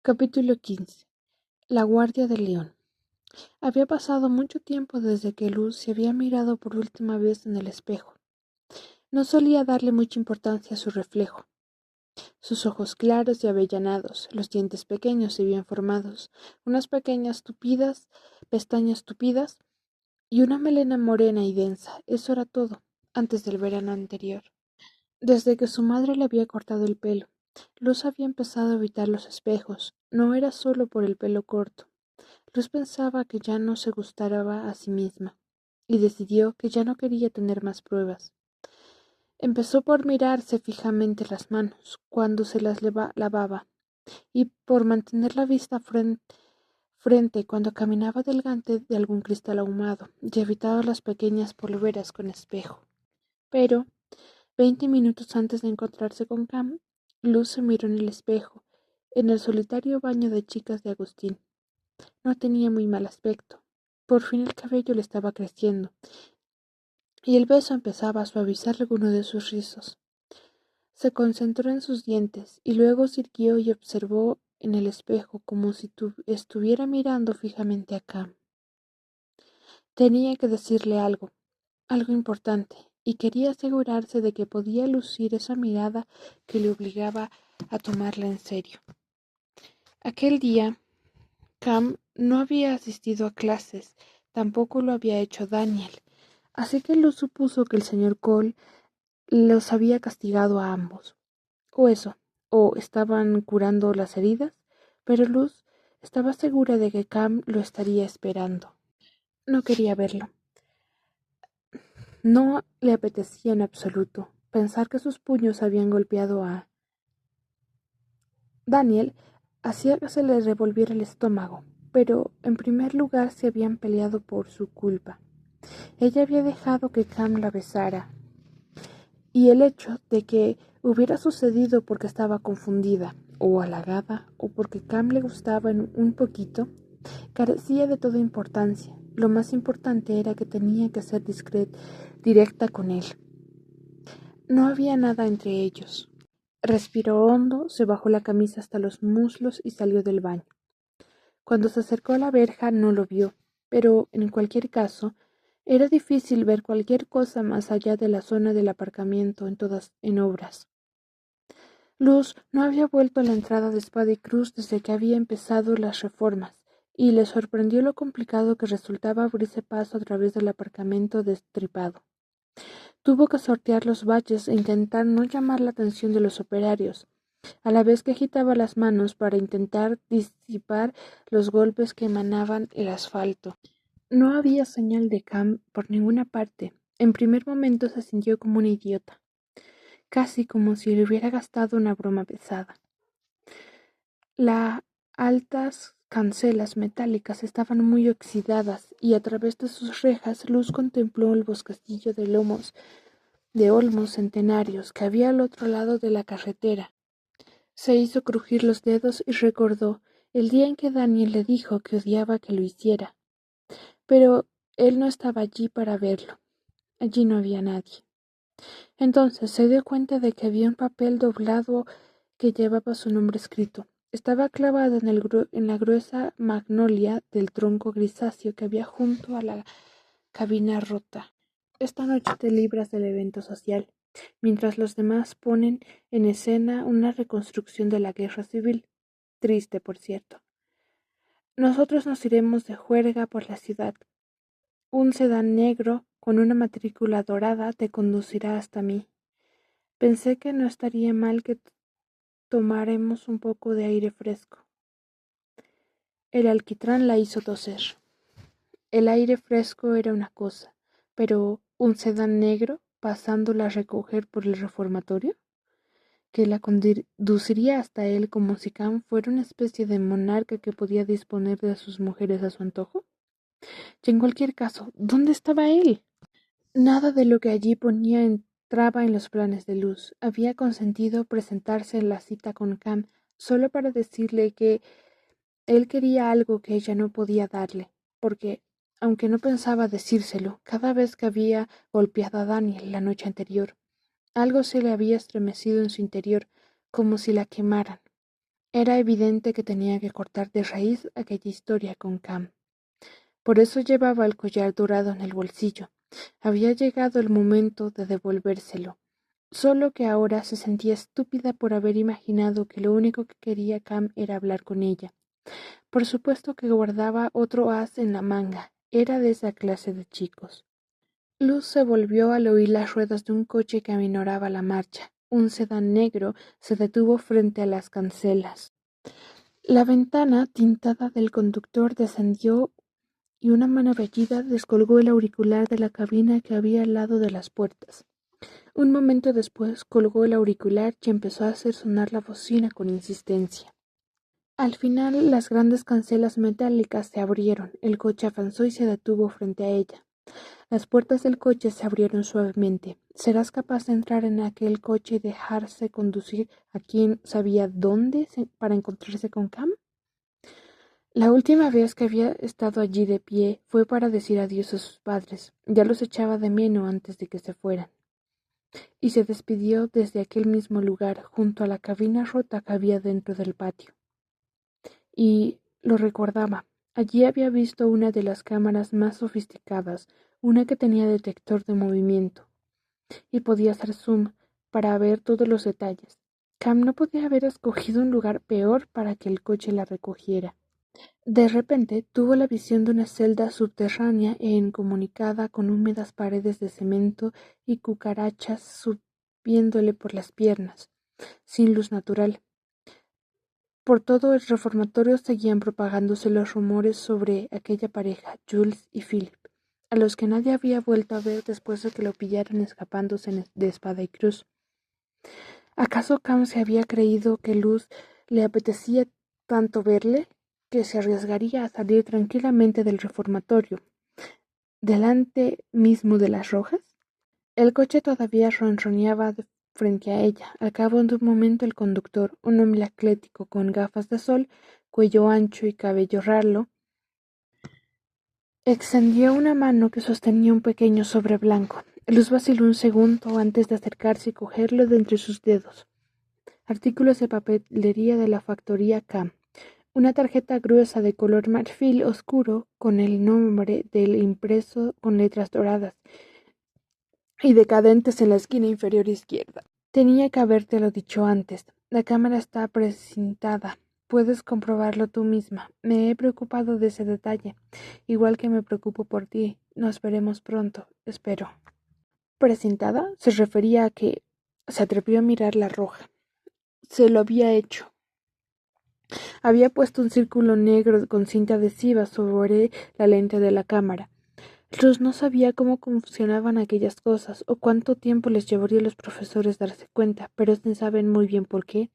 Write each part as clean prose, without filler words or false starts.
Capítulo 15. La guardia del león. Había pasado mucho tiempo desde que Luz se había mirado por última vez en el espejo. No solía darle mucha importancia a su reflejo. Sus ojos claros y avellanados, los dientes pequeños y bien formados, unas pequeñas pestañas tupidas y una melena morena y densa. Eso era todo, antes del verano anterior. Desde que su madre le había cortado el pelo, Luz había empezado a evitar los espejos. No era solo por el pelo corto. Luz pensaba que ya no se gustaba a sí misma, y decidió que ya no quería tener más pruebas. Empezó por mirarse fijamente las manos cuando se las lavaba, y por mantener la vista frente cuando caminaba delante de algún cristal ahumado, y evitaba las pequeñas polveras con espejo. Pero 20 minutos antes de encontrarse con Cam, Luz se miró en el espejo, en el solitario baño de chicas de Agustín. No tenía muy mal aspecto. Por fin el cabello le estaba creciendo, y el beso empezaba a suavizar alguno de sus rizos. Se concentró en sus dientes, y luego se irguió y observó en el espejo como si estuviera mirando fijamente a Cam. Tenía que decirle algo importante, y quería asegurarse de que podía lucir esa mirada que le obligaba a tomarla en serio. Aquel día, Cam no había asistido a clases, tampoco lo había hecho Daniel, así que Luz supuso que el señor Cole los había castigado a ambos. O estaban curando las heridas, pero Luz estaba segura de que Cam lo estaría esperando. No quería verlo. No le apetecía en absoluto pensar que sus puños habían golpeado a Daniel. Hacía que se le revolviera el estómago, pero en primer lugar se habían peleado por su culpa. Ella había dejado que Cam la besara, y el hecho de que hubiera sucedido porque estaba confundida o halagada o porque Cam le gustaba un poquito, carecía de toda importancia. Lo más importante era que tenía que ser directa con él. No había nada entre ellos. Respiró hondo, se bajó la camisa hasta los muslos y salió del baño. Cuando se acercó a la verja no lo vio, pero en cualquier caso era difícil ver cualquier cosa más allá de la zona del aparcamiento en obras. Luz no había vuelto a la entrada de Espada y Cruz desde que había empezado las reformas, y le sorprendió lo complicado que resultaba abrirse paso a través del aparcamiento destripado. Tuvo que sortear los baches e intentar no llamar la atención de los operarios, a la vez que agitaba las manos para intentar disipar los golpes que emanaban el asfalto. No había señal de Cam por ninguna parte. En primer momento se sintió como un idiota, casi como si le hubiera gastado una broma pesada. Las altas cancelas metálicas estaban muy oxidadas, y a través de sus rejas Luz contempló el bosquecillo de olmos centenarios que había al otro lado de la carretera. Se hizo crujir los dedos y recordó el día en que Daniel le dijo que odiaba que lo hiciera. Pero él no estaba allí para verlo. Allí no había nadie. Entonces se dio cuenta de que había un papel doblado que llevaba su nombre escrito. Estaba clavado en la gruesa magnolia del tronco grisáceo que había junto a la cabina rota. Esta noche te libras del evento social, mientras los demás ponen en escena una reconstrucción de la guerra civil. Triste, por cierto. Nosotros nos iremos de juerga por la ciudad. Un sedán negro con una matrícula dorada te conducirá hasta mí. Pensé que no estaría mal que tomáramos un poco de aire fresco. El alquitrán la hizo toser. El aire fresco era una cosa, pero ¿un sedán negro pasándola a recoger por el reformatorio? ¿Que la conduciría hasta él como si Cam fuera una especie de monarca que podía disponer de sus mujeres a su antojo? Y en cualquier caso, ¿dónde estaba él? Nada de lo que allí ponía entraba en los planes de Luz. Había consentido presentarse en la cita con Cam solo para decirle que él quería algo que ella no podía darle, porque, aunque no pensaba decírselo, cada vez que había golpeado a Daniel la noche anterior, algo se le había estremecido en su interior, como si la quemaran. Era evidente que tenía que cortar de raíz aquella historia con Cam. Por eso llevaba el collar dorado en el bolsillo. Había llegado el momento de devolvérselo. Solo que ahora se sentía estúpida por haber imaginado que lo único que quería Cam era hablar con ella. Por supuesto que guardaba otro as en la manga. Era de esa clase de chicos. Luz se volvió al oír las ruedas de un coche que aminoraba la marcha. Un sedán negro se detuvo frente a las cancelas. La ventana tintada del conductor descendió y una mano vellida descolgó el auricular de la cabina que había al lado de las puertas. Un momento después colgó el auricular y empezó a hacer sonar la bocina con insistencia. Al final las grandes cancelas metálicas se abrieron, el coche avanzó y se detuvo frente a ella. Las puertas del coche se abrieron suavemente. ¿Serás capaz de entrar en aquel coche y dejarse conducir a quien sabía dónde para encontrarse con Cam? La última vez que había estado allí de pie fue para decir adiós a sus padres. Ya los echaba de menos antes de que se fueran. Y se despidió desde aquel mismo lugar, junto a la cabina rota que había dentro del patio. Y lo recordaba. Allí había visto una de las cámaras más sofisticadas, una que tenía detector de movimiento, y podía hacer zoom para ver todos los detalles. Cam no podía haber escogido un lugar peor para que el coche la recogiera. De repente tuvo la visión de una celda subterránea e incomunicada con húmedas paredes de cemento y cucarachas subiéndole por las piernas, sin luz natural. Por todo el reformatorio seguían propagándose los rumores sobre aquella pareja, Jules y Philip, a los que nadie había vuelto a ver después de que lo pillaran escapándose de Espada y Cruz. ¿Acaso Cam se había creído que Luz le apetecía tanto verle que se arriesgaría a salir tranquilamente del reformatorio, delante mismo de las Rojas? El coche todavía ronroneaba frente a ella. Al cabo de un momento el conductor, un hombre atlético con gafas de sol, cuello ancho y cabello ralo, extendió una mano que sostenía un pequeño sobre blanco. Luz vaciló un segundo antes de acercarse y cogerlo de entre sus dedos. Artículos de papelería de la factoría Cam. Una tarjeta gruesa de color marfil oscuro con el nombre del impreso con letras doradas y decadentes en la esquina inferior izquierda. Tenía que habértelo dicho antes. La cámara está precintada. Puedes comprobarlo tú misma. Me he preocupado de ese detalle, igual que me preocupo por ti. Nos veremos pronto, espero. ¿Precintada? Se refería a que se atrevió a mirar la roja. Se lo había hecho. Había puesto un círculo negro con cinta adhesiva sobre la lente de la cámara. Luz no sabía cómo funcionaban aquellas cosas o cuánto tiempo les llevaría a los profesores darse cuenta, pero saben muy bien por qué.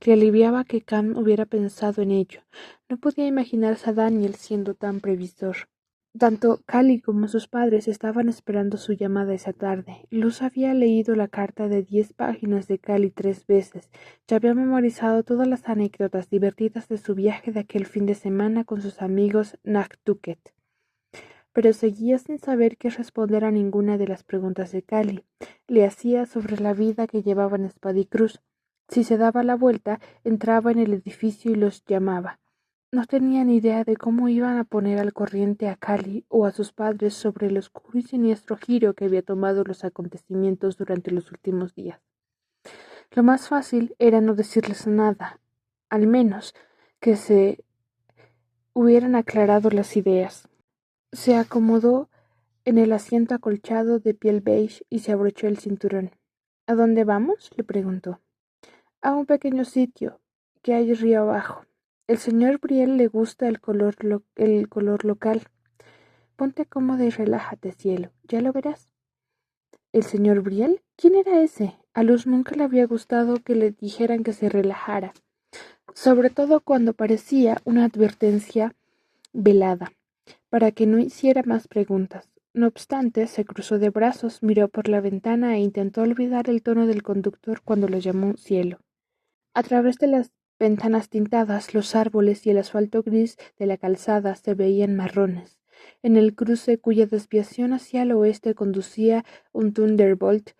Le aliviaba que Cam hubiera pensado en ello. No podía imaginarse a Daniel siendo tan previsor. Tanto Callie como sus padres estaban esperando su llamada esa tarde. Luz había leído la carta de 10 páginas de Callie 3 veces. Ya había memorizado todas las anécdotas divertidas de su viaje de aquel fin de semana con sus amigos Nantucket. Pero seguía sin saber qué responder a ninguna de las preguntas de Callie. Le hacía sobre la vida que llevaba en Espada y Cruz. Si se daba la vuelta, entraba en el edificio y los llamaba. No tenía ni idea de cómo iban a poner al corriente a Callie o a sus padres sobre el oscuro y siniestro giro que había tomado los acontecimientos durante los últimos días. Lo más fácil era no decirles nada, al menos que se hubieran aclarado las ideas. Se acomodó en el asiento acolchado de piel beige y se abrochó el cinturón. ¿A dónde vamos?, le preguntó. A un pequeño sitio que hay río abajo. El señor Briel le gusta el color local. Ponte cómoda y relájate, cielo. Ya lo verás. ¿El señor Briel? ¿Quién era ese? A Luz nunca le había gustado que le dijeran que se relajara, sobre todo cuando parecía una advertencia velada, para que no hiciera más preguntas. No obstante, se cruzó de brazos, miró por la ventana e intentó olvidar el tono del conductor cuando lo llamó cielo. A través de las ventanas tintadas, los árboles y el asfalto gris de la calzada se veían marrones. En el cruce cuya desviación hacia el oeste conducía un Thunderbolt,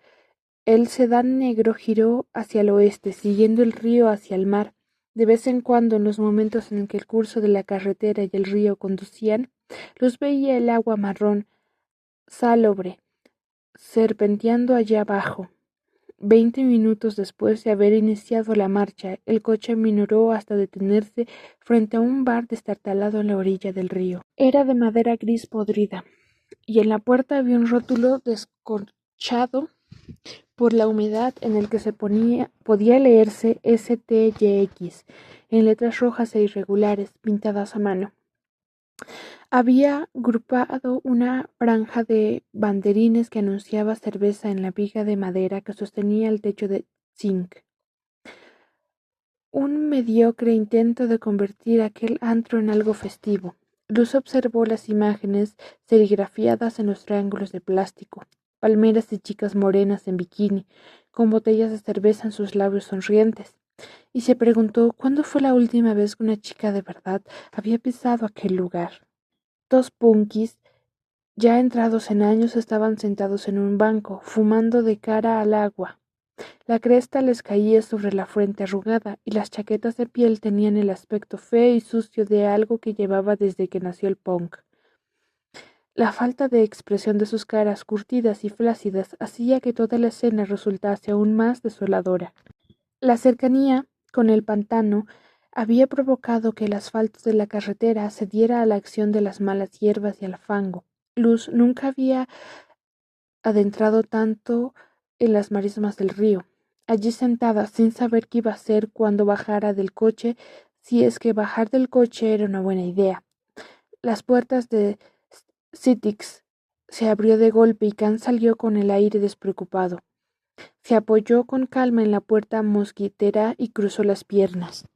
el sedán negro giró hacia el oeste, siguiendo el río hacia el mar. De vez en cuando, en los momentos en que el curso de la carretera y el río conducían, Luz veía el agua marrón, salobre, serpenteando allá abajo. 20 minutos después de haber iniciado la marcha, el coche minoró hasta detenerse frente a un bar destartalado en la orilla del río. Era de madera gris podrida, y en la puerta había un rótulo descorchado por la humedad en el que podía leerse STYX en letras rojas e irregulares pintadas a mano. Había grupado una franja de banderines que anunciaba cerveza en la viga de madera que sostenía el techo de zinc. Un mediocre intento de convertir aquel antro en algo festivo. Luz observó las imágenes serigrafiadas en los triángulos de plástico, palmeras y chicas morenas en bikini, con botellas de cerveza en sus labios sonrientes, y se preguntó cuándo fue la última vez que una chica de verdad había pisado aquel lugar. Dos punkis, ya entrados en años, estaban sentados en un banco, fumando de cara al agua. La cresta les caía sobre la frente arrugada, y las chaquetas de piel tenían el aspecto feo y sucio de algo que llevaba desde que nació el punk. La falta de expresión de sus caras curtidas y flácidas hacía que toda la escena resultase aún más desoladora. La cercanía con el pantano había provocado que el asfalto de la carretera cediera a la acción de las malas hierbas y al fango. Luz nunca había adentrado tanto en las marismas del río. Allí sentada, sin saber qué iba a hacer cuando bajara del coche, si es que bajar del coche era una buena idea. Las puertas de Citix se abrió de golpe y Khan salió con el aire despreocupado. Se apoyó con calma en la puerta mosquitera y cruzó las piernas.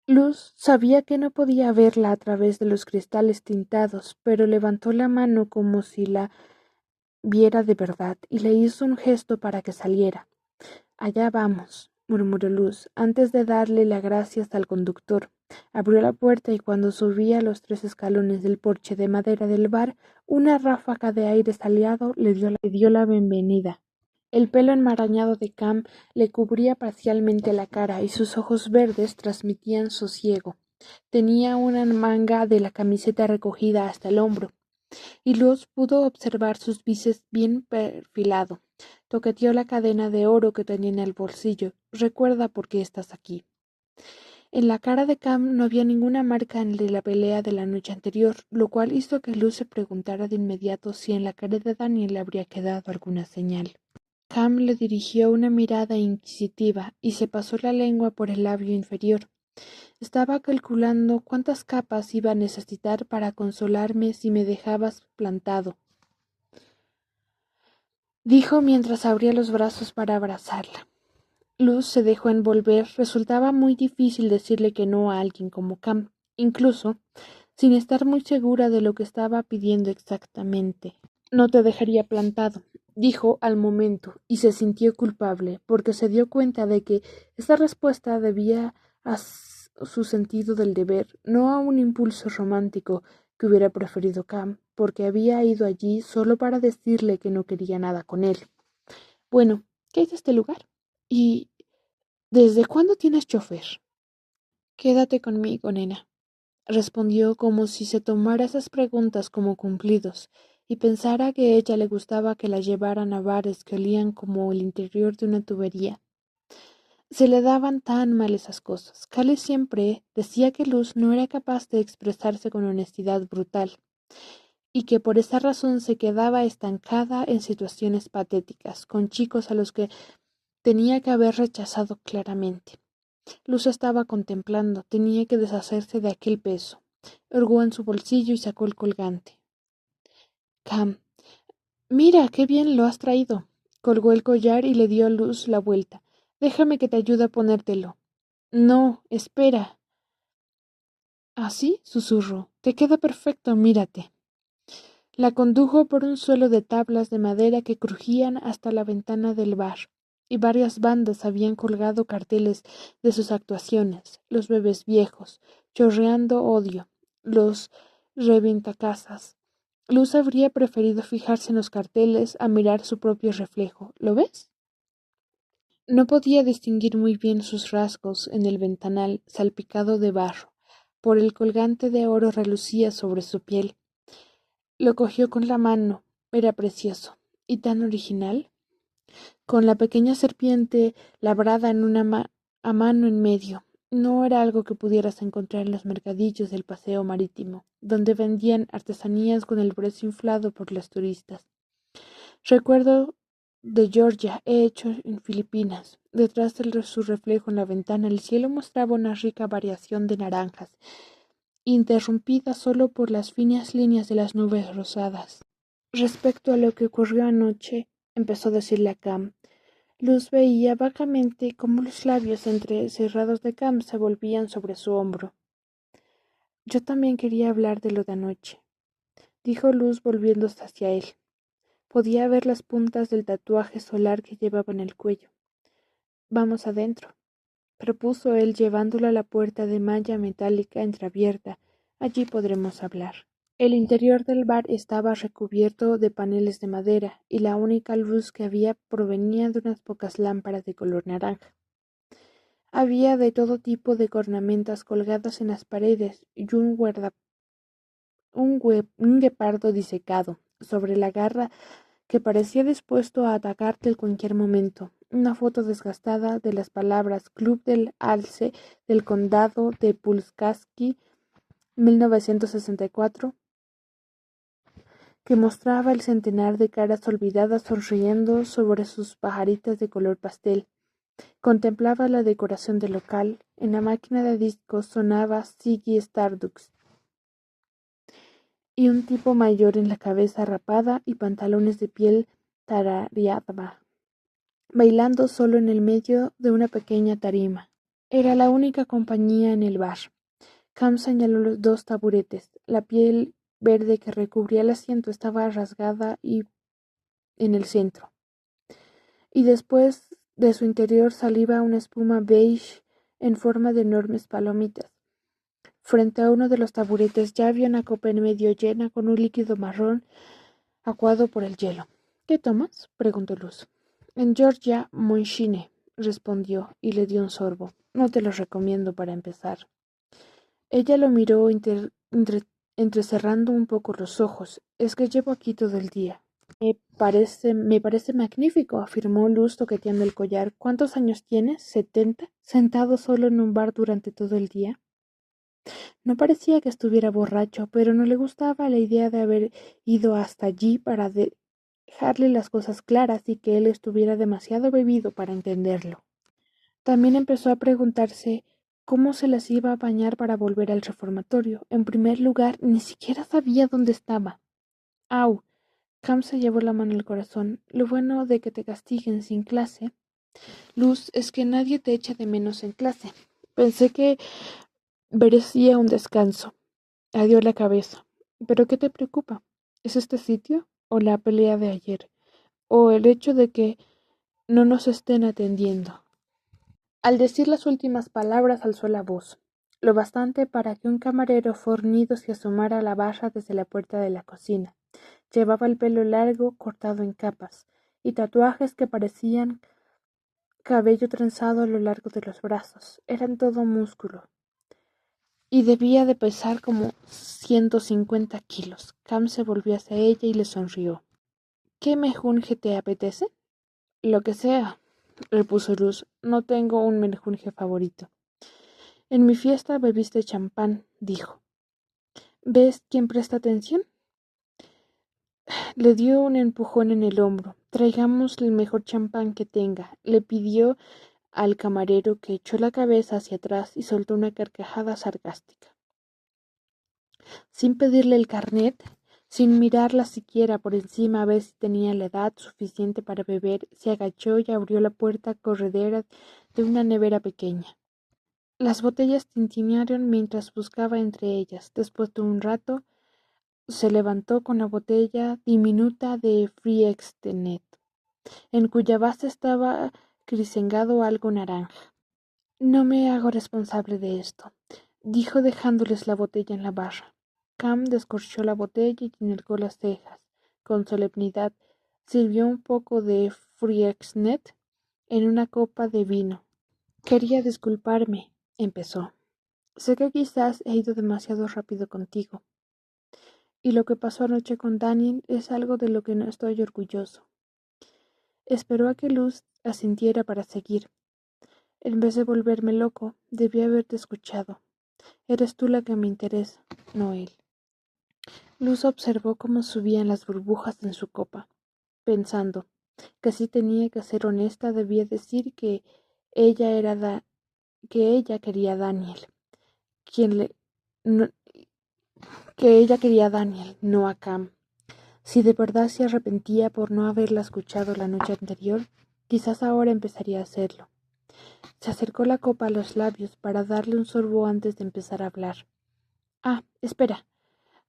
Luz sabía que no podía verla a través de los cristales tintados, pero levantó la mano como si la viera de verdad y le hizo un gesto para que saliera. Allá vamos, murmuró Luz, antes de darle las gracias al conductor. Abrió la puerta y cuando subía los 3 escalones del porche de madera del bar, una ráfaga de aire salado le dio la bienvenida. El pelo enmarañado de Cam le cubría parcialmente la cara y sus ojos verdes transmitían sosiego. Tenía una manga de la camiseta recogida hasta el hombro, y Luz pudo observar sus bíceps bien perfilado. Toqueteó la cadena de oro que tenía en el bolsillo. Recuerda por qué estás aquí. En la cara de Cam no había ninguna marca de la pelea de la noche anterior, lo cual hizo que Luz se preguntara de inmediato si en la cara de Daniel le habría quedado alguna señal. Cam le dirigió una mirada inquisitiva y se pasó la lengua por el labio inferior. Estaba calculando cuántas capas iba a necesitar para consolarme si me dejabas plantado, dijo mientras abría los brazos para abrazarla. Luz se dejó envolver. Resultaba muy difícil decirle que no a alguien como Cam, incluso sin estar muy segura de lo que estaba pidiendo exactamente. No te dejaría plantado, dijo al momento, y se sintió culpable, porque se dio cuenta de que esa respuesta debía a su sentido del deber, no a un impulso romántico que hubiera preferido Cam, porque había ido allí solo para decirle que no quería nada con él. Bueno, ¿qué es este lugar? ¿Y desde cuándo tienes chofer? Quédate conmigo, nena, respondió como si se tomara esas preguntas como cumplidos y pensara que a ella le gustaba que la llevaran a bares que olían como el interior de una tubería. Se le daban tan mal esas cosas. Callie siempre decía que Luz no era capaz de expresarse con honestidad brutal y que por esa razón se quedaba estancada en situaciones patéticas, con chicos a los que tenía que haber rechazado claramente. Luz estaba contemplando, tenía que deshacerse de aquel peso. Hurgó en su bolsillo y sacó el colgante. Cam, mira, qué bien lo has traído. Colgó el collar y le dio a Luz la vuelta. Déjame que te ayude a ponértelo. No, espera. ¿Así? Susurró. Te queda perfecto, mírate. La condujo por un suelo de tablas de madera que crujían hasta la ventana del bar, y varias bandas habían colgado carteles de sus actuaciones, los bebés viejos, chorreando odio, los reventacasas. Luz habría preferido fijarse en los carteles a mirar su propio reflejo. ¿Lo ves? No podía distinguir muy bien sus rasgos en el ventanal salpicado de barro, por el colgante de oro relucía sobre su piel. Lo cogió con la mano, era precioso, y tan original, con la pequeña serpiente labrada en a mano en medio. No era algo que pudieras encontrar en los mercadillos del paseo marítimo, donde vendían artesanías con el precio inflado por los turistas. Recuerdo de Georgia, hecho en Filipinas. Detrás de su reflejo en la ventana, el cielo mostraba una rica variación de naranjas, interrumpida solo por las finas líneas de las nubes rosadas. Respecto a lo que ocurrió anoche, empezó a decirle a Cam. Luz veía vagamente cómo los labios entrecerrados de Cam se volvían sobre su hombro. Yo también quería hablar de lo de anoche, dijo Luz volviéndose hacia él. Podía ver las puntas del tatuaje solar que llevaba en el cuello. Vamos adentro, propuso él llevándola a la puerta de malla metálica entreabierta. Allí podremos hablar. El interior del bar estaba recubierto de paneles de madera, y la única luz que había provenía de unas pocas lámparas de color naranja. Había de todo tipo de cornamentas colgadas en las paredes y un guepardo disecado sobre la garra que parecía dispuesto a atacarte en cualquier momento. Una foto desgastada de las palabras Club del Alce del Condado de Pulaski, 1964, que mostraba el centenar de caras olvidadas sonriendo sobre sus pajaritas de color pastel. Contemplaba la decoración del local. En la máquina de discos sonaba Ziggy Stardust, y un tipo mayor en la cabeza rapada y pantalones de piel tarareaba, bailando solo en el medio de una pequeña tarima. Era la única compañía en el bar. Cam señaló los dos taburetes. La piel verde que recubría el asiento estaba rasgada y en el centro, y después de su interior salía una espuma beige en forma de enormes palomitas. Frente a uno de los taburetes ya había una copa en medio llena con un líquido marrón aguado por el hielo. ¿Qué tomas?, preguntó Luz. En Georgia, Monchine, respondió, y le dio un sorbo. No te lo recomiendo para empezar. Ella lo miró entrecerrando un poco los ojos. Es que llevo aquí todo el día. Me parece magnífico, afirmó Luz toqueteando el collar. ¿Cuántos años tienes? ¿70? ¿Sentado solo en un bar durante todo el día? No parecía que estuviera borracho, pero no le gustaba la idea de haber ido hasta allí para dejarle las cosas claras y que él estuviera demasiado bebido para entenderlo. También empezó a preguntarse cómo se las iba a apañar para volver al reformatorio. En primer lugar, ni siquiera sabía dónde estaba. ¡Au! Cam se llevó la mano al corazón. Lo bueno de que te castiguen sin clase, Luz, es que nadie te echa de menos en clase. Pensé que merecía un descanso. Adiós la cabeza. ¿Pero qué te preocupa? ¿Es este sitio? ¿O la pelea de ayer? ¿O el hecho de que no nos estén atendiendo? Al decir las últimas palabras alzó la voz, lo bastante para que un camarero fornido se asomara a la barra desde la puerta de la cocina. Llevaba el pelo largo, cortado en capas, y tatuajes que parecían cabello trenzado a lo largo de los brazos. Eran todo músculo, y debía de pesar como 150 kilos. Cam se volvió hacia ella y le sonrió. ¿Qué mejunje te apetece? Lo que sea, repuso Luz. No tengo un mejunje favorito. En mi fiesta bebiste champán, dijo. ¿Ves quién presta atención? Le dio un empujón en el hombro. Traigamos el mejor champán que tenga, le pidió al camarero, que echó la cabeza hacia atrás y soltó una carcajada sarcástica. Sin pedirle el carnet, sin mirarla siquiera por encima a ver si tenía la edad suficiente para beber, se agachó y abrió la puerta corredera de una nevera pequeña. Las botellas tintinearon mientras buscaba entre ellas. Después de un rato, se levantó con la botella diminuta de Freixenet, en cuya base estaba crisengado algo naranja. No me hago responsable de esto, dijo dejándoles la botella en la barra. Cam descorchó la botella y enarcó las cejas. Con solemnidad sirvió un poco de Freixenet en una copa de vino. Quería disculparme, empezó. Sé que quizás he ido demasiado rápido contigo. Y lo que pasó anoche con Daniel es algo de lo que no estoy orgulloso. Esperó a que Luz asintiera para seguir. En vez de volverme loco, debí haberte escuchado. Eres tú la que me interesa, no él. Luz observó cómo subían las burbujas en su copa, pensando que si tenía que ser honesta debía decir que ella quería a Daniel, no, que ella quería a Daniel, no a Cam. Si de verdad se arrepentía por no haberla escuchado la noche anterior, quizás ahora empezaría a hacerlo. Se acercó la copa a los labios para darle un sorbo antes de empezar a hablar. Ah, espera.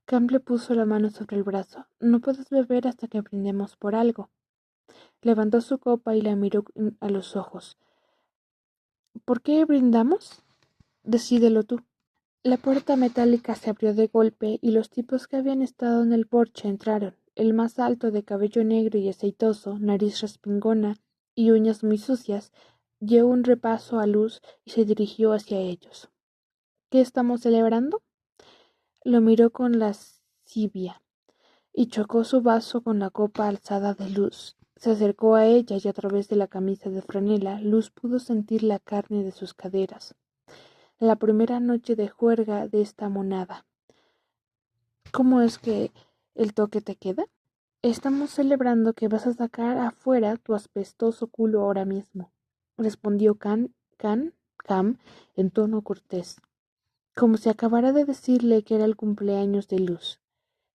Cam le puso la mano sobre el brazo. No puedes beber hasta que brindemos por algo. Levantó su copa y la miró a los ojos. ¿Por qué brindamos? Decídelo tú. La puerta metálica se abrió de golpe y los tipos que habían estado en el porche entraron. El más alto, de cabello negro y aceitoso, nariz respingona y uñas muy sucias, dio un repaso a Luz y se dirigió hacia ellos. ¿Qué estamos celebrando? Lo miró con lascivia y chocó su vaso con la copa alzada de Luz. Se acercó a ella y a través de la camisa de franela Luz pudo sentir la carne de sus caderas. La primera noche de juerga de esta monada. ¿Cómo es que el toque te queda? Estamos celebrando que vas a sacar afuera tu apestoso culo ahora mismo, respondió Cam en tono cortés, como si acabara de decirle que era el cumpleaños de Luz.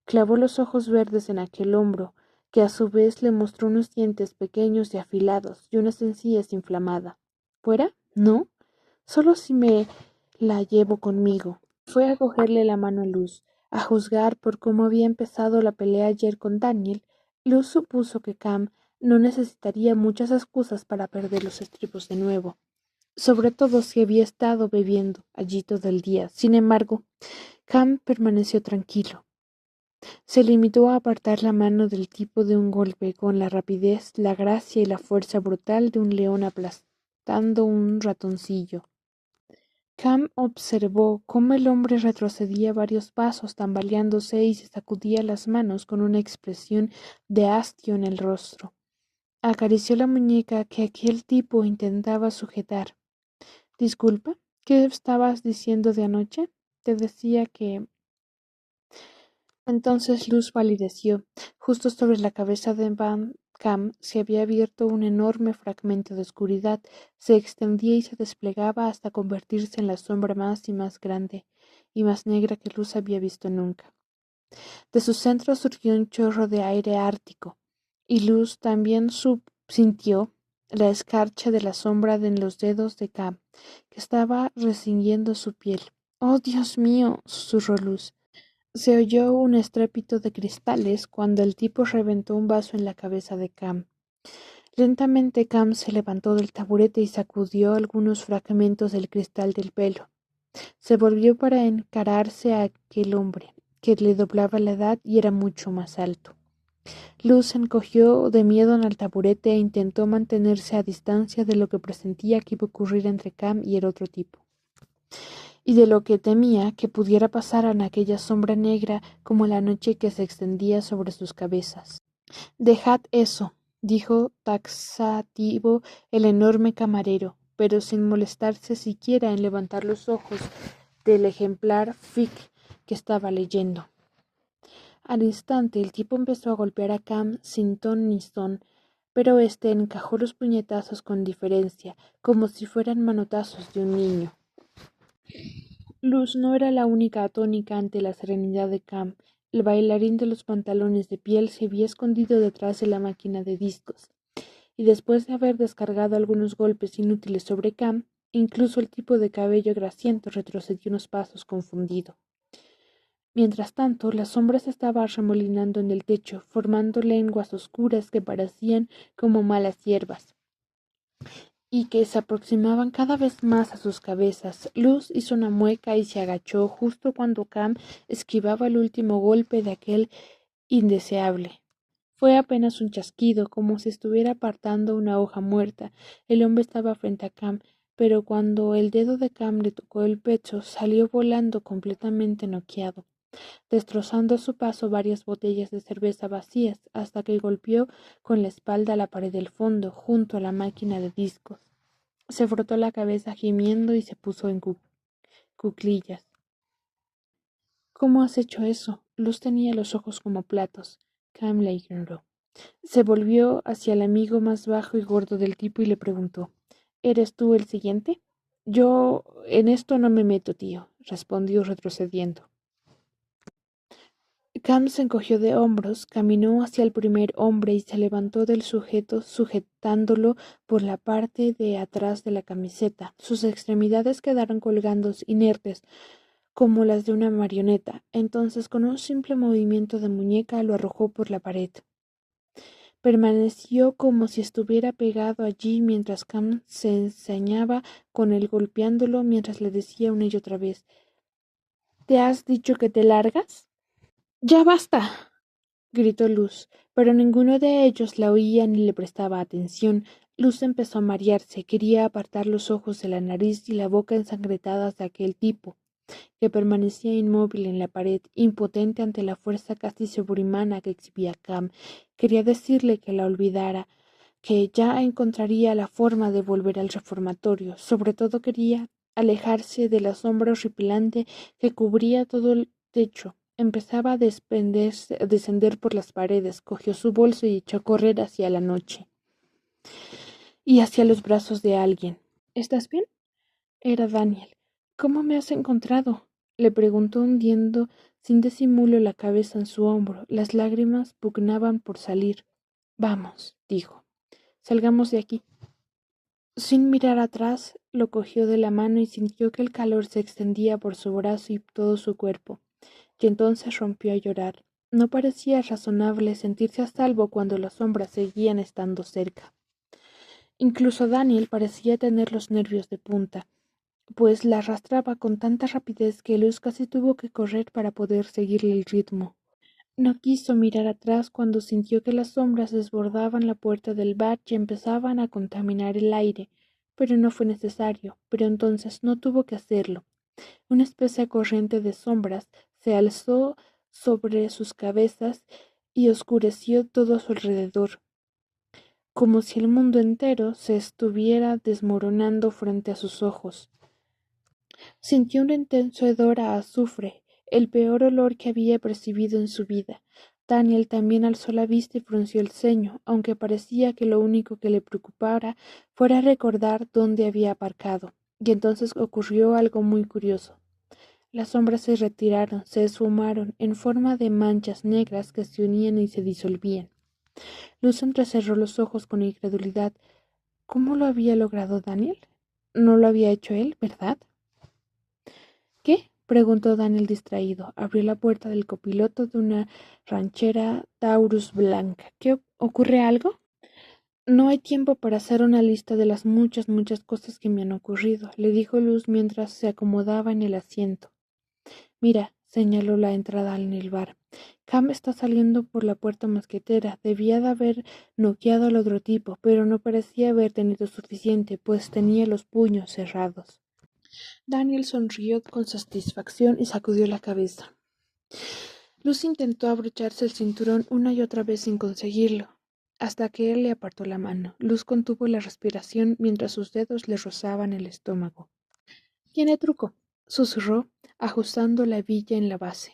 Clavó los ojos verdes en aquel hombro, que a su vez le mostró unos dientes pequeños y afilados y unas encías inflamadas. ¿Fuera? ¿No? Solo si me la llevo conmigo. Fue a cogerle la mano a Luz. A juzgar por cómo había empezado la pelea ayer con Daniel, Luz supuso que Cam no necesitaría muchas excusas para perder los estribos de nuevo, sobre todo si había estado bebiendo allí todo el día. Sin embargo, Cam permaneció tranquilo. Se limitó a apartar la mano del tipo de un golpe con la rapidez, la gracia y la fuerza brutal de un león aplastando un ratoncillo. Cam observó cómo el hombre retrocedía varios pasos tambaleándose y se sacudía las manos con una expresión de hastio en el rostro. Acarició la muñeca que aquel tipo intentaba sujetar. —Disculpa, ¿qué estabas diciendo de anoche? Te decía que... Entonces Luz palideció. Justo sobre la cabeza de Van Cam se había abierto un enorme fragmento de oscuridad, se extendía y se desplegaba hasta convertirse en la sombra más y más grande y más negra que Luz había visto nunca. De su centro surgió un chorro de aire ártico, y Luz también sintió la escarcha de la sombra en los dedos de Cam, que estaba recingiendo su piel. —¡Oh, Dios mío! —susurró Luz. Se oyó un estrépito de cristales cuando el tipo reventó un vaso en la cabeza de Cam. Lentamente Cam se levantó del taburete y sacudió algunos fragmentos del cristal del pelo. Se volvió para encararse a aquel hombre, que le doblaba la edad y era mucho más alto. Luz se encogió de miedo en el taburete e intentó mantenerse a distancia de lo que presentía que iba a ocurrir entre Cam y el otro tipo, y de lo que temía que pudiera pasar en aquella sombra negra como la noche que se extendía sobre sus cabezas. —Dejad eso —dijo taxativo el enorme camarero, pero sin molestarse siquiera en levantar los ojos del ejemplar fic que estaba leyendo. Al instante el tipo empezó a golpear a Cam sin ton ni son, pero éste encajó los puñetazos con diferencia, como si fueran manotazos de un niño. Luz no era la única atónica ante la serenidad de Cam. El bailarín de los pantalones de piel se había escondido detrás de la máquina de discos, y después de haber descargado algunos golpes inútiles sobre Cam, incluso el tipo de cabello grasiento retrocedió unos pasos confundido. Mientras tanto, la sombra se estaba arremolinando en el techo, formando lenguas oscuras que parecían como malas hierbas, y que se aproximaban cada vez más a sus cabezas. Luz hizo una mueca y se agachó justo cuando Cam esquivaba el último golpe de aquel indeseable. Fue apenas un chasquido, como si estuviera apartando una hoja muerta. El hombre estaba frente a Cam, pero cuando el dedo de Cam le tocó el pecho, salió volando completamente noqueado, destrozando a su paso varias botellas de cerveza vacías, hasta que golpeó con la espalda a la pared del fondo, junto a la máquina de discos. Se frotó la cabeza gimiendo y se puso en cuclillas. ¿Cómo has hecho eso? Luz tenía los ojos como platos. Cam la ignoró. Se volvió hacia el amigo más bajo y gordo del tipo y le preguntó: ¿Eres tú el siguiente? Yo en esto no me meto, tío, respondió retrocediendo. Cam se encogió de hombros, caminó hacia el primer hombre y se levantó del sujeto sujetándolo por la parte de atrás de la camiseta. Sus extremidades quedaron colgando inertes, como las de una marioneta. Entonces, con un simple movimiento de muñeca, lo arrojó por la pared. Permaneció como si estuviera pegado allí mientras Cam se ensañaba con él, golpeándolo mientras le decía una y otra vez: ¿Te has dicho que te largas? ¡Ya basta!, gritó Luz, pero ninguno de ellos la oía ni le prestaba atención. Luz empezó a marearse, quería apartar los ojos de la nariz y la boca ensangrentadas de aquel tipo, que permanecía inmóvil en la pared, impotente ante la fuerza casi sobrehumana que exhibía Cam. Quería decirle que la olvidara, que ya encontraría la forma de volver al reformatorio. Sobre todo quería alejarse de la sombra horripilante que cubría todo el techo. Empezaba a descender por las paredes, cogió su bolso y echó a correr hacia la noche y hacia los brazos de alguien. ¿Estás bien? Era Daniel. ¿Cómo me has encontrado?, le preguntó, hundiendo sin disimulo la cabeza en su hombro. Las lágrimas pugnaban por salir. Vamos, dijo. Salgamos de aquí. Sin mirar atrás, lo cogió de la mano y sintió que el calor se extendía por su brazo y todo su cuerpo, y entonces rompió a llorar. No parecía razonable sentirse a salvo cuando las sombras seguían estando cerca. Incluso Daniel parecía tener los nervios de punta, pues la arrastraba con tanta rapidez que Luz casi tuvo que correr para poder seguirle el ritmo. No quiso mirar atrás cuando sintió que las sombras desbordaban la puerta del bar y empezaban a contaminar el aire, pero no fue necesario, pero entonces no tuvo que hacerlo. Una espesa corriente de sombras se alzó sobre sus cabezas y oscureció todo a su alrededor, como si el mundo entero se estuviera desmoronando frente a sus ojos. Sintió un intenso hedor a azufre, el peor olor que había percibido en su vida. Daniel también alzó la vista y frunció el ceño, aunque parecía que lo único que le preocupara fuera recordar dónde había aparcado. Y entonces ocurrió algo muy curioso. Las sombras se retiraron, se esfumaron en forma de manchas negras que se unían y se disolvían. Luz entrecerró los ojos con incredulidad. ¿Cómo lo había logrado Daniel? No lo había hecho él, ¿verdad? ¿Qué?, preguntó Daniel distraído. Abrió la puerta del copiloto de una ranchera Taurus blanca. ¿Qué ocurre algo? No hay tiempo para hacer una lista de las muchas cosas que me han ocurrido, le dijo Luz mientras se acomodaba en el asiento. Mira, señaló la entrada en el bar. Cam está saliendo por la puerta mosquetera. Debía de haber noqueado al otro tipo, pero no parecía haber tenido suficiente, pues tenía los puños cerrados. Daniel sonrió con satisfacción y sacudió la cabeza. Luz intentó abrocharse el cinturón una y otra vez sin conseguirlo, hasta que él le apartó la mano. Luz contuvo la respiración mientras sus dedos le rozaban el estómago. «Tiene truco», susurró, ajustando la hebilla en la base.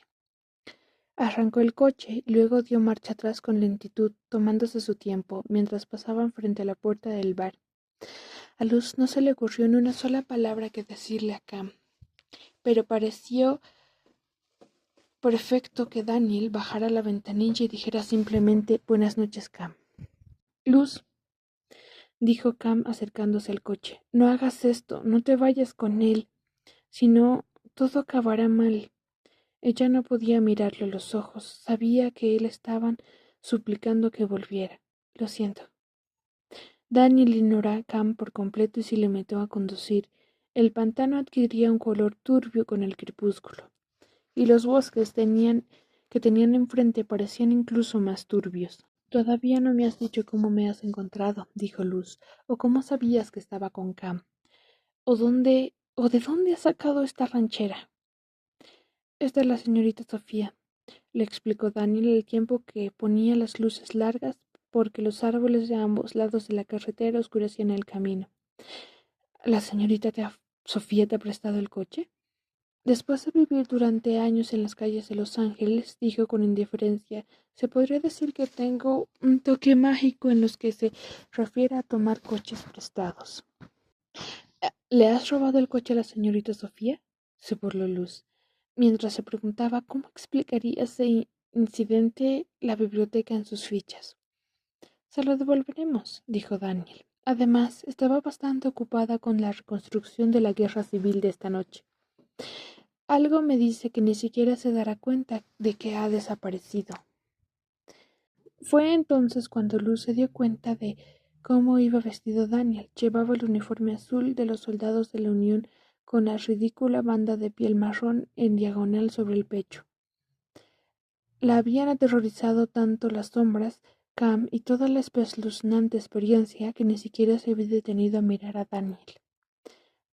Arrancó el coche y luego dio marcha atrás con lentitud, tomándose su tiempo, mientras pasaban frente a la puerta del bar. A Luz no se le ocurrió ni una sola palabra que decirle a Cam, pero pareció perfecto que Daniel bajara la ventanilla y dijera simplemente: «Buenas noches, Cam». «Luz», dijo Cam acercándose al coche, «no hagas esto, no te vayas con él, si no, todo acabará mal». Ella no podía mirarle a los ojos, sabía que él estaban suplicando que volviera. «Lo siento». Daniel ignoró a Cam por completo y se limitó a conducir. El pantano adquiría un color turbio con el crepúsculo, y los bosques que tenían enfrente parecían incluso más turbios. Todavía no me has dicho cómo me has encontrado, dijo Luz, o cómo sabías que estaba con Cam, o de dónde has sacado esta ranchera. Es de la señorita Sofía, le explicó Daniel al tiempo que ponía las luces largas porque los árboles de ambos lados de la carretera oscurecían el camino. ¿La señorita Sofía te ha prestado el coche? Después de vivir durante años en las calles de Los Ángeles, dijo con indiferencia, se podría decir que tengo un toque mágico en los que se refiere a tomar coches prestados. ¿Le has robado el coche a la señorita Sofía? Se burló Luz, mientras se preguntaba cómo explicaría ese incidente la biblioteca en sus fichas. Se lo devolveremos, dijo Daniel. Además, estaba bastante ocupada con la reconstrucción de la guerra civil de esta noche. Algo me dice que ni siquiera se dará cuenta de que ha desaparecido. Fue entonces cuando Luz se dio cuenta de cómo iba vestido Daniel. Llevaba el uniforme azul de los soldados de la Unión con la ridícula banda de piel marrón en diagonal sobre el pecho. La habían aterrorizado tanto las sombras, Cam y toda la espeluznante experiencia que ni siquiera se había detenido a mirar a Daniel.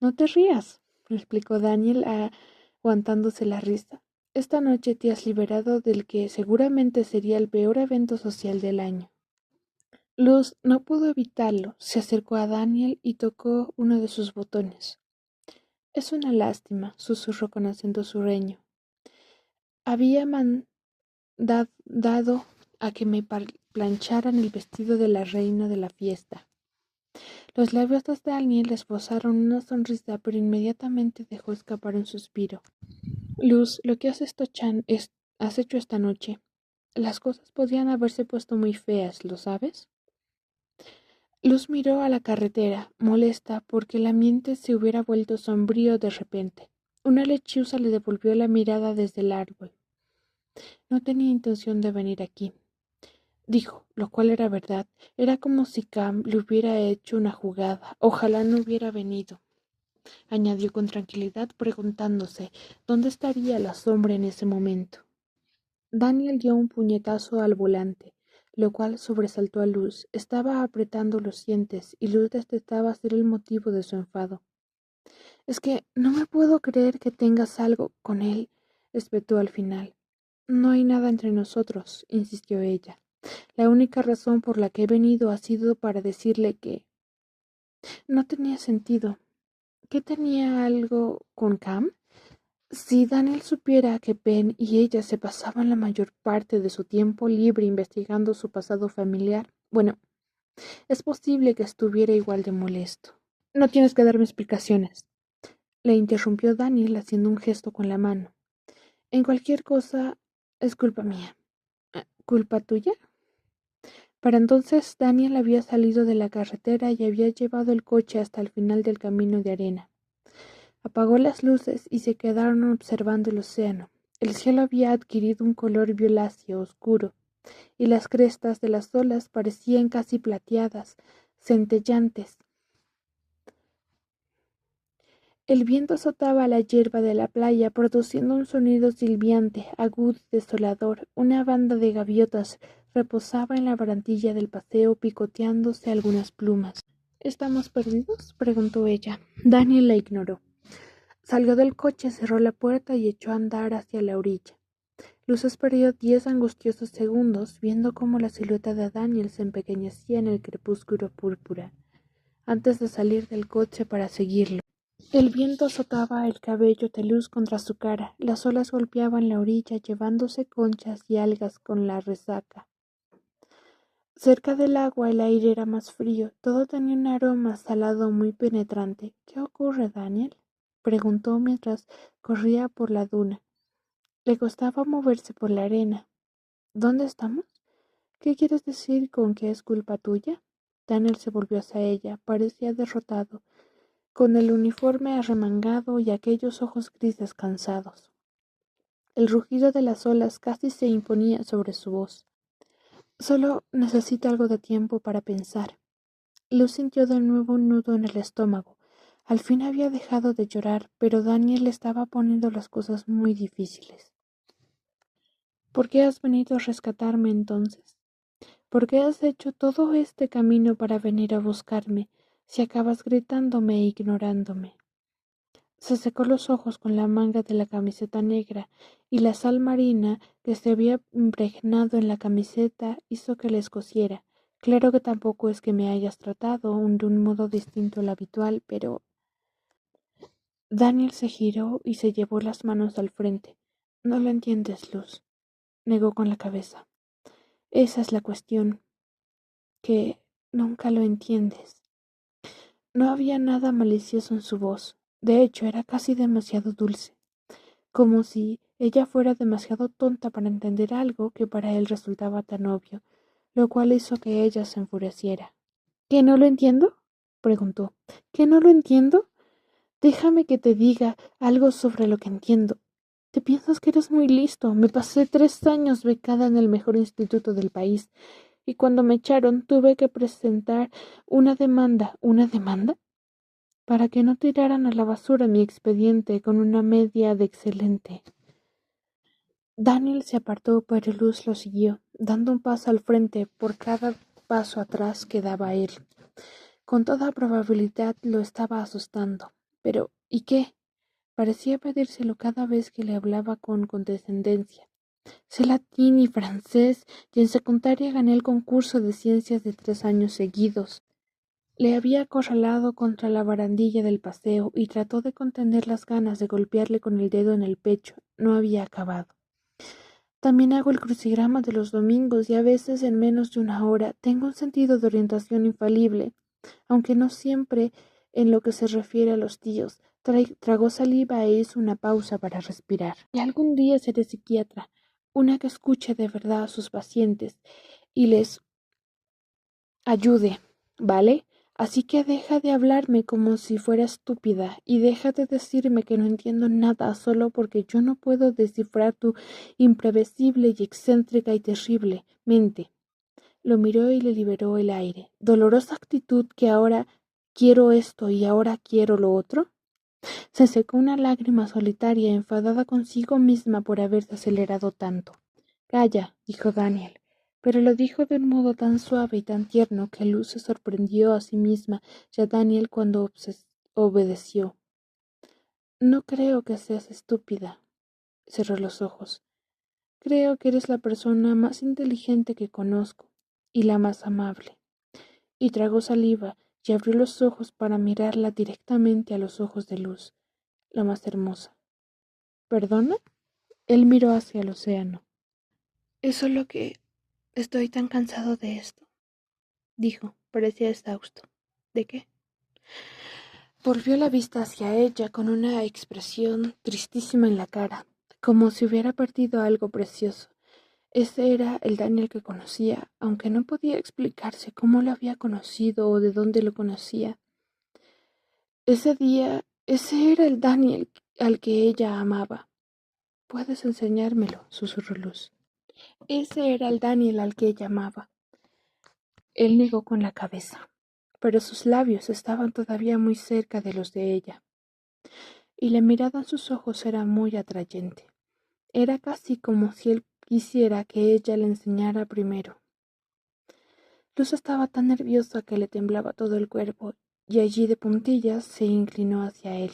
No te rías, le explicó Daniel aguantándose la risa. Esta noche te has liberado del que seguramente sería el peor evento social del año. Luz no pudo evitarlo, se acercó a Daniel y tocó uno de sus botones. Es una lástima, susurró con acento sureño. Había dado a que me plancharan el vestido de la reina de la fiesta. Los labios de Daniel esbozaron una sonrisa, pero inmediatamente dejó escapar un suspiro. Luz, lo que has hecho esta noche. Las cosas podían haberse puesto muy feas, ¿lo sabes? Luz miró a la carretera, molesta porque el ambiente se hubiera vuelto sombrío de repente. Una lechuza le devolvió la mirada desde el árbol. No tenía intención de venir aquí, dijo, lo cual era verdad. Era como si Cam le hubiera hecho una jugada. Ojalá no hubiera venido, añadió con tranquilidad, preguntándose dónde estaría la sombra en ese momento. Daniel dio un puñetazo al volante, lo cual sobresaltó a Luz. Estaba apretando los dientes y Luz detestaba ser el motivo de su enfado. Es que no me puedo creer que tengas algo con él, espetó al final. No hay nada entre nosotros, insistió ella. La única razón por la que he venido ha sido para decirle que no tenía sentido. ¿Qué tenía algo con Cam? Si Daniel supiera que Ben y ella se pasaban la mayor parte de su tiempo libre investigando su pasado familiar, bueno, es posible que estuviera igual de molesto. No tienes que darme explicaciones, le interrumpió Daniel haciendo un gesto con la mano. En cualquier cosa es culpa mía. ¿Culpa tuya? Para entonces Daniel había salido de la carretera y había llevado el coche hasta el final del camino de arena. Apagó las luces y se quedaron observando el océano. El cielo había adquirido un color violáceo oscuro, y las crestas de las olas parecían casi plateadas, centellantes. El viento azotaba la hierba de la playa, produciendo un sonido silbiante, agudo y desolador. Una banda de gaviotas reposaba en la barandilla del paseo, picoteándose algunas plumas. ¿Estamos perdidos?, preguntó ella. Daniel la ignoró. Salió del coche, cerró la puerta y echó a andar hacia la orilla. Luz perdió 10 angustiosos segundos, viendo cómo la silueta de Daniel se empequeñecía en el crepúsculo púrpura, antes de salir del coche para seguirlo. El viento azotaba el cabello de Luz contra su cara, las olas golpeaban la orilla, llevándose conchas y algas con la resaca. Cerca del agua el aire era más frío, todo tenía un aroma salado muy penetrante. ¿Qué ocurre, Daniel?, preguntó mientras corría por la duna. Le costaba moverse por la arena. ¿Dónde estamos? ¿Qué quieres decir con que es culpa tuya? Daniel se volvió hacia ella. Parecía derrotado, con el uniforme arremangado y aquellos ojos grises cansados. El rugido de las olas casi se imponía sobre su voz. Solo necesito algo de tiempo para pensar. Luz sintió de nuevo un nudo en el estómago. Al fin había dejado de llorar, pero Daniel le estaba poniendo las cosas muy difíciles. ¿Por qué has venido a rescatarme entonces? ¿Por qué has hecho todo este camino para venir a buscarme si acabas gritándome e ignorándome? Se secó los ojos con la manga de la camiseta negra, y la sal marina que se había impregnado en la camiseta hizo que le escociera. Claro que tampoco es que me hayas tratado de un modo distinto al habitual, pero... Daniel se giró y se llevó las manos al frente. No lo entiendes, Luz, negó con la cabeza. Esa es la cuestión, que nunca lo entiendes. No había nada malicioso en su voz. De hecho, era casi demasiado dulce, como si ella fuera demasiado tonta para entender algo que para él resultaba tan obvio, lo cual hizo que ella se enfureciera. ¿Que no lo entiendo? Preguntó. ¿Que no lo entiendo? Déjame que te diga algo sobre lo que entiendo. Te piensas que eres muy listo. Me pasé 3 años becada en el mejor instituto del país, y cuando me echaron tuve que presentar una demanda. ¿Una demanda? Para que no tiraran a la basura mi expediente con una media de excelente. Daniel se apartó, pero Luz lo siguió, dando un paso al frente por cada paso atrás que daba él. Con toda probabilidad lo estaba asustando. Pero, ¿y qué? Parecía pedírselo cada vez que le hablaba con condescendencia. Sé latín y francés, y en secundaria gané el concurso de ciencias de 3 años seguidos. Le había acorralado contra la barandilla del paseo y trató de contener las ganas de golpearle con el dedo en el pecho. No había acabado. También hago el crucigrama de los domingos y a veces en menos de una hora tengo un sentido de orientación infalible, aunque no siempre en lo que se refiere a los tíos. Tragó saliva e hizo una pausa para respirar. Y algún día seré psiquiatra, una que escuche de verdad a sus pacientes y les ayude, ¿vale? Así que deja de hablarme como si fuera estúpida y deja de decirme que no entiendo nada solo porque yo no puedo descifrar tu imprevisible y excéntrica y terrible mente. Lo miró y le liberó el aire. ¿Dolorosa actitud que ahora quiero esto y ahora quiero lo otro? Se secó una lágrima solitaria, enfadada consigo misma por haberse acelerado tanto. Calla, dijo Daniel, pero lo dijo de un modo tan suave y tan tierno que Luz se sorprendió a sí misma y a Daniel cuando obedeció. No creo que seas estúpida. Cerró los ojos. Creo que eres la persona más inteligente que conozco y la más amable. Y tragó saliva y abrió los ojos para mirarla directamente a los ojos de Luz, la más hermosa. ¿Perdona? Él miró hacia el océano. Es solo que estoy tan cansado de esto, dijo. Parecía exhausto. ¿De qué? Volvió la vista hacia ella con una expresión tristísima en la cara, como si hubiera perdido algo precioso. Ese era el Daniel que conocía, aunque no podía explicarse cómo lo había conocido o de dónde lo conocía. Ese día, ese era el Daniel al que ella amaba. Puedes enseñármelo, susurró Luz. Ese era el Daniel al que ella amaba. Él negó con la cabeza, pero sus labios estaban todavía muy cerca de los de ella, y la mirada en sus ojos era muy atrayente. Era casi como si él quisiera que ella le enseñara primero. Luz estaba tan nerviosa que le temblaba todo el cuerpo, y allí de puntillas se inclinó hacia él.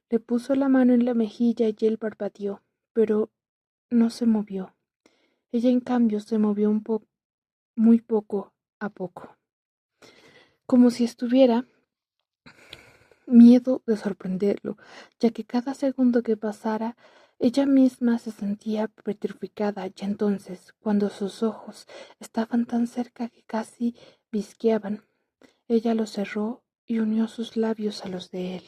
Le puso la mano en la mejilla y él parpadeó, pero no se movió. Ella, en cambio, se movió muy poco a poco, como si estuviera miedo de sorprenderlo, ya que cada segundo que pasara, ella misma se sentía petrificada, y entonces, cuando sus ojos estaban tan cerca que casi visqueaban, ella los cerró y unió sus labios a los de él.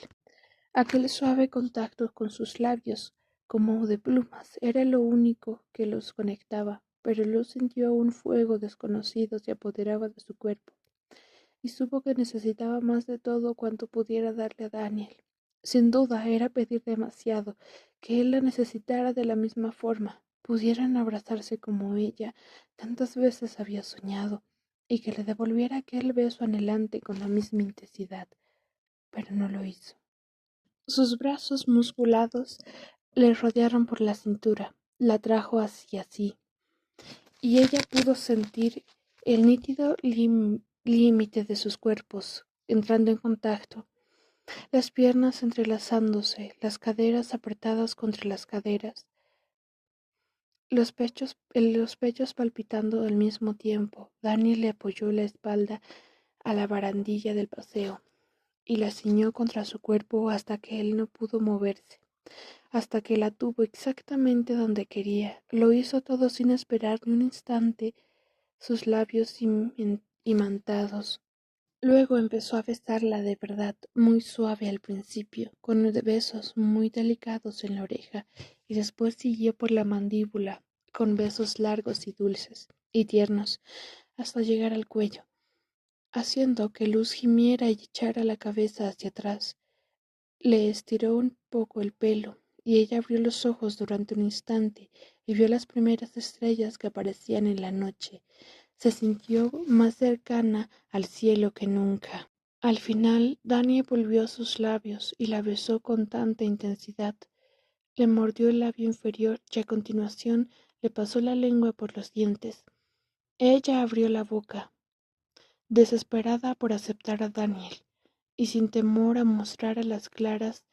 Aquel suave contacto con sus labios, como de plumas, era lo único que los conectaba, pero Luz sintió un fuego desconocido se apoderaba de su cuerpo, y supo que necesitaba más de todo cuanto pudiera darle a Daniel. Sin duda era pedir demasiado, que él la necesitara de la misma forma, pudieran abrazarse como ella tantas veces había soñado, y que le devolviera aquel beso anhelante con la misma intensidad, pero no lo hizo. Sus brazos musculados le rodearon por la cintura, la trajo hacia sí, y ella pudo sentir el nítido límite de sus cuerpos entrando en contacto, las piernas entrelazándose, las caderas apretadas contra las caderas, los pechos palpitando al mismo tiempo. Daniel le apoyó la espalda a la barandilla del paseo y la ciñó contra su cuerpo hasta que él no pudo moverse, hasta que la tuvo exactamente donde quería. Lo hizo todo sin esperar ni un instante sus labios imantados. Luego empezó a besarla de verdad, muy suave al principio, con besos muy delicados en la oreja, y después siguió por la mandíbula, con besos largos y dulces, y tiernos, hasta llegar al cuello, haciendo que Luz gimiera y echara la cabeza hacia atrás. Le estiró un poco el pelo, y ella abrió los ojos durante un instante, y vio las primeras estrellas que aparecían en la noche. Se sintió más cercana al cielo que nunca. Al final, Daniel volvió sus labios y la besó con tanta intensidad. Le mordió el labio inferior y a continuación le pasó la lengua por los dientes. Ella abrió la boca, desesperada por aceptar a Daniel, y sin temor a mostrar a las claras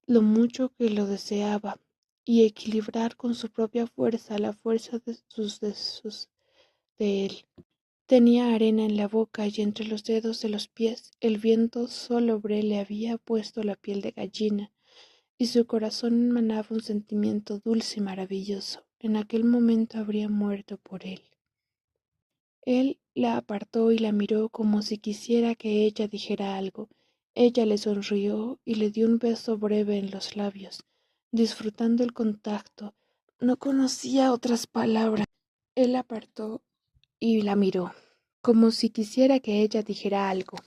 lo mucho que lo deseaba, y equilibrar con su propia fuerza la fuerza de sus deseos de él. Tenía arena en la boca y entre los dedos de los pies. El viento salobre le había puesto la piel de gallina, y su corazón emanaba un sentimiento dulce y maravilloso. En aquel momento habría muerto por él. Él la apartó y la miró como si quisiera que ella dijera algo. Ella le sonrió y le dio un beso breve en los labios, disfrutando el contacto. No conocía otras palabras. Él la apartó y la miró, como si quisiera que ella dijera algo,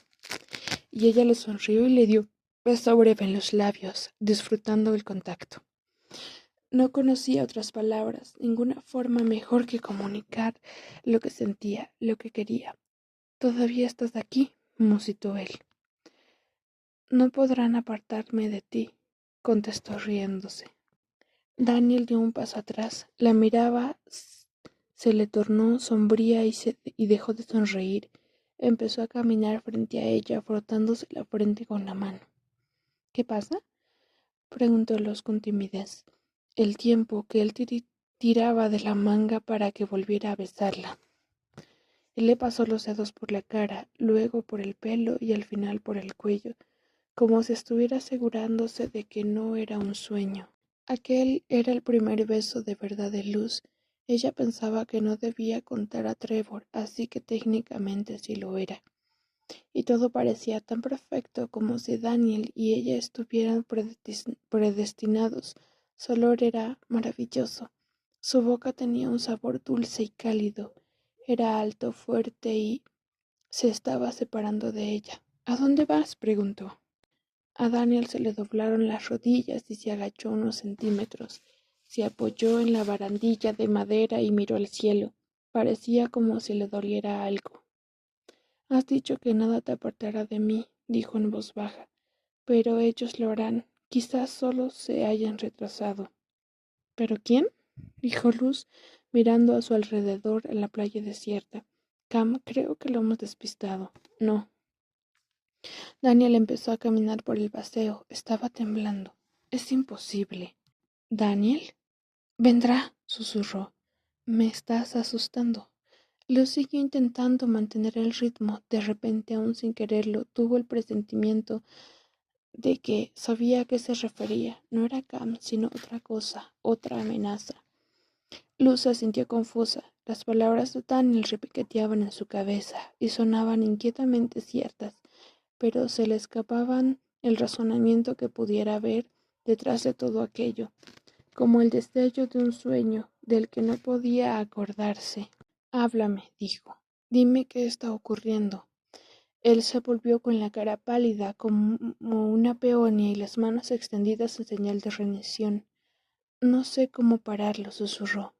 y ella le sonrió y le dio un beso breve en los labios, disfrutando el contacto. No conocía otras palabras, ninguna forma mejor que comunicar lo que sentía, lo que quería. «Todavía estás aquí», musitó él. «No podrán apartarme de ti», contestó riéndose. Daniel dio un paso atrás, la miraba, se le tornó sombría y dejó de sonreír. Empezó a caminar frente a ella, frotándose la frente con la mano. «¿Qué pasa?», preguntó Luz con timidez. El tiempo que él tiraba de la manga para que volviera a besarla. Él le pasó los dedos por la cara, luego por el pelo y al final por el cuello, como si estuviera asegurándose de que no era un sueño. Aquel era el primer beso de verdad de Luz. Ella pensaba que no debía contar a Trevor, así que técnicamente sí lo era. Y todo parecía tan perfecto como si Daniel y ella estuvieran predestinados. Su olor era maravilloso. Su boca tenía un sabor dulce y cálido. Era alto, fuerte y se estaba separando de ella. «¿A dónde vas?», preguntó. A Daniel se le doblaron las rodillas y se agachó unos centímetros. Se apoyó en la barandilla de madera y miró al cielo. Parecía como si le doliera algo. «Has dicho que nada te apartará de mí», dijo en voz baja, «pero ellos lo harán. Quizás solo se hayan retrasado». «¿Pero quién?», dijo Luz, mirando a su alrededor en la playa desierta. «Cam, creo que lo hemos despistado». «No». Daniel empezó a caminar por el paseo. Estaba temblando. «Es imposible». «¿Daniel?» «Vendrá», susurró. «Me estás asustando». Luz siguió intentando mantener el ritmo. De repente, aún sin quererlo, tuvo el presentimiento de que sabía a qué se refería. No era Cam, sino otra cosa, otra amenaza. Luz se sintió confusa. Las palabras de Daniel repiqueteaban en su cabeza y sonaban inquietamente ciertas, pero se le escapaban el razonamiento que pudiera haber detrás de todo aquello, como el destello de un sueño del que no podía acordarse. «Háblame», dijo. «Dime qué está ocurriendo». Él se volvió con la cara pálida como una peonia y las manos extendidas en señal de rendición. «No sé cómo pararlo», susurró.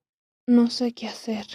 «No sé qué hacer».